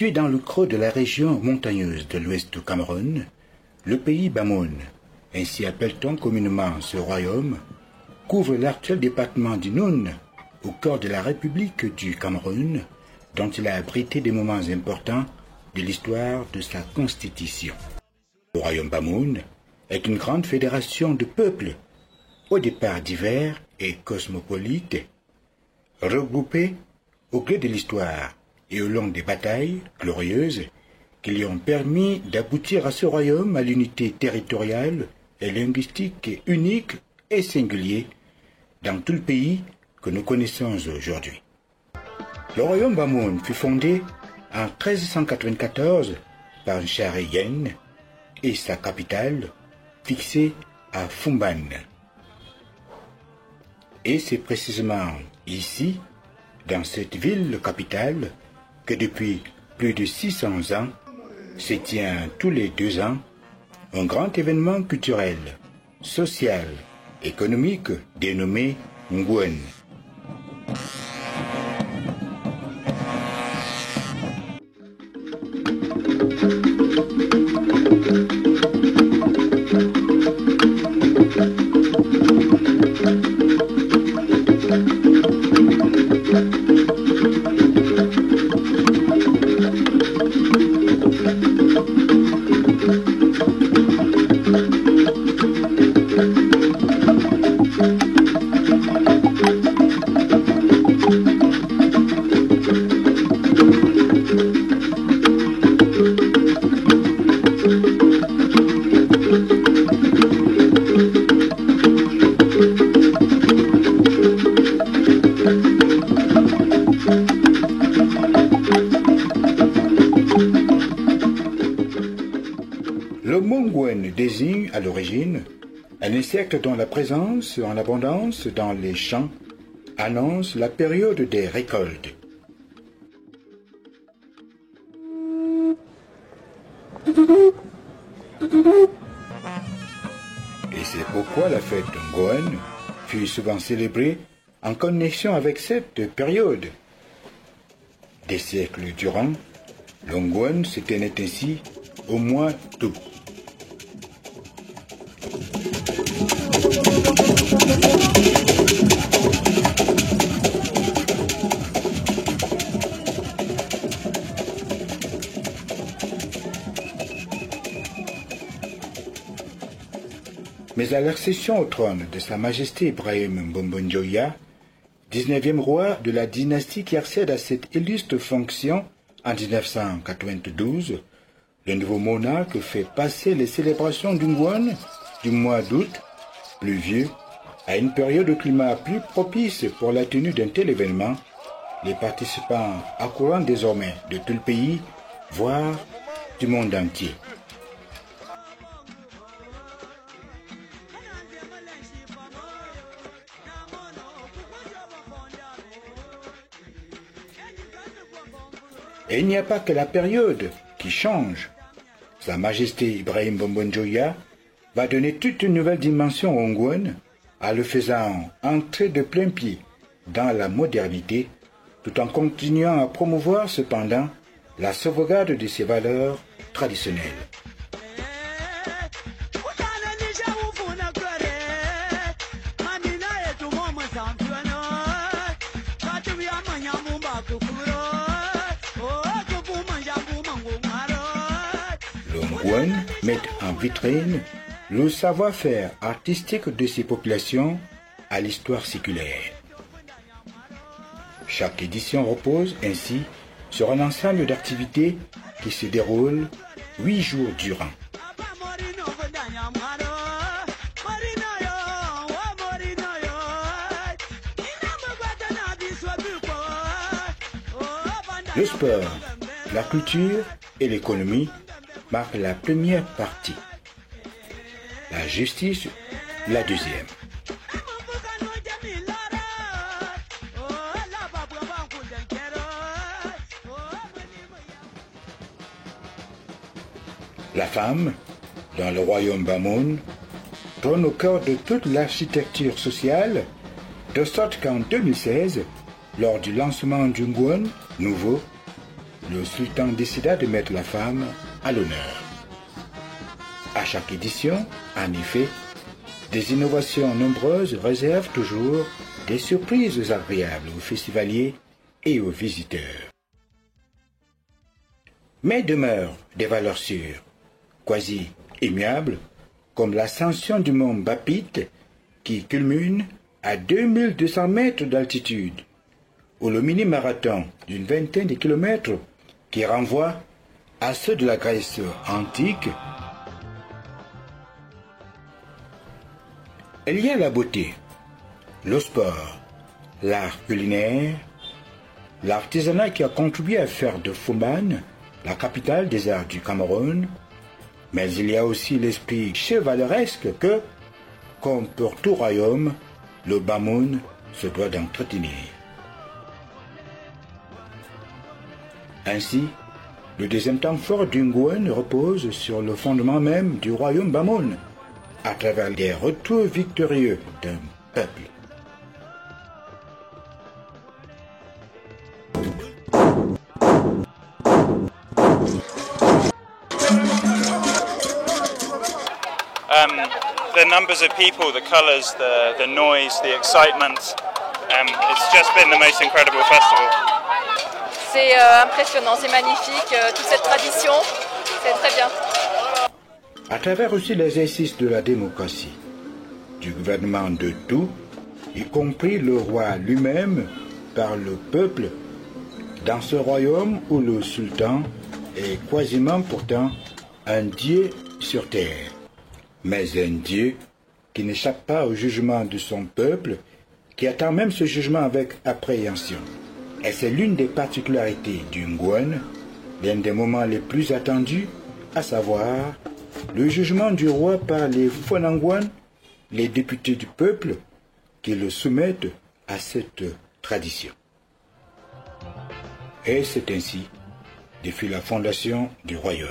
Situé dans le creux de la région montagneuse de l'ouest du Cameroun, le pays Bamoun, ainsi appelle-t-on communément ce royaume, couvre l'actuel département du Noun, au cœur de la République du Cameroun, dont il a abrité des moments importants de l'histoire de sa constitution. Le royaume Bamoun est une grande fédération de peuples, au départ divers et cosmopolites, regroupés au gré de l'histoire et au long des batailles glorieuses qui lui ont permis d'aboutir à ce royaume à l'unité territoriale et linguistique unique et singulier dans tout le pays que nous connaissons aujourd'hui. Le royaume Bamoun fut fondé en 1394 par Chari Yen et sa capitale fixée à Fumban. Et c'est précisément ici, dans cette ville capitale, que depuis plus de 600 ans se tient tous les 2 ans un grand événement culturel, social, économique dénommé Ngwen. Le mot Ngwen désigne à l'origine un insecte dont la présence en abondance dans les champs annonce la période des récoltes. Et c'est pourquoi la fête Ngwen fut souvent célébrée en connexion avec cette période. Des siècles durant, le Ngwen se tenait ainsi au mois d'août. Mais à l'accession au trône de Sa Majesté Ibrahim Bombonjoya, 19e roi de la dynastie qui accède à cette illustre fonction en 1992, le nouveau monarque fait passer les célébrations du Ngwen du mois d'août, pluvieux, à une période de climat plus propice pour la tenue d'un tel événement, les participants accourant désormais de tout le pays, voire du monde entier. Et il n'y a pas que la période qui change. Sa Majesté Ibrahim Bombonjoya va donner toute une nouvelle dimension au Ngwen en le faisant entrer de plein pied dans la modernité, tout en continuant à promouvoir cependant la sauvegarde de ses valeurs traditionnelles. Le Ngwen met en vitrine le savoir-faire artistique de ces populations à l'histoire séculaire. Chaque édition repose ainsi sur un ensemble d'activités qui se déroulent 8 jours durant. Le sport, la culture et l'économie marquent la première partie. La justice, la deuxième. La femme, dans le royaume Bamoun, trône au cœur de toute l'architecture sociale, de sorte qu'en 2016, lors du lancement du Ngwen nouveau, le sultan décida de mettre la femme à l'honneur. À chaque édition, en effet, des innovations nombreuses réservent toujours des surprises agréables aux festivaliers et aux visiteurs. Mais demeurent des valeurs sûres, quasi immuables, comme l'ascension du mont Bapit qui culmine à 2200 mètres d'altitude, ou le mini-marathon d'une vingtaine de kilomètres qui renvoie à ceux de la Grèce antique. Il y a la beauté, le sport, l'art culinaire, l'artisanat qui a contribué à faire de Foumbane la capitale des arts du Cameroun, mais il y a aussi l'esprit chevaleresque que, comme pour tout royaume, le Bamoun se doit d'entretenir. Ainsi, le deuxième temps fort du Ngouane repose sur le fondement même du royaume Bamoun, à travers les retours victorieux d'un peuple. The numbers of people, the colours, the noise, the excitement, it's just been the most incredible festival. C'est impressionnant, c'est magnifique, toute cette tradition, c'est très bien. À travers aussi l'exercice de la démocratie, du gouvernement de tout, y compris le roi lui-même, par le peuple, dans ce royaume où le sultan est quasiment pourtant un dieu sur terre, mais un dieu qui n'échappe pas au jugement de son peuple, qui attend même ce jugement avec appréhension. Et c'est l'une des particularités du Ngouane, l'un des moments les plus attendus, à savoir le jugement du roi par les Fonangouane, les députés du peuple, qui le soumettent à cette tradition. Et c'est ainsi, depuis la fondation du royaume.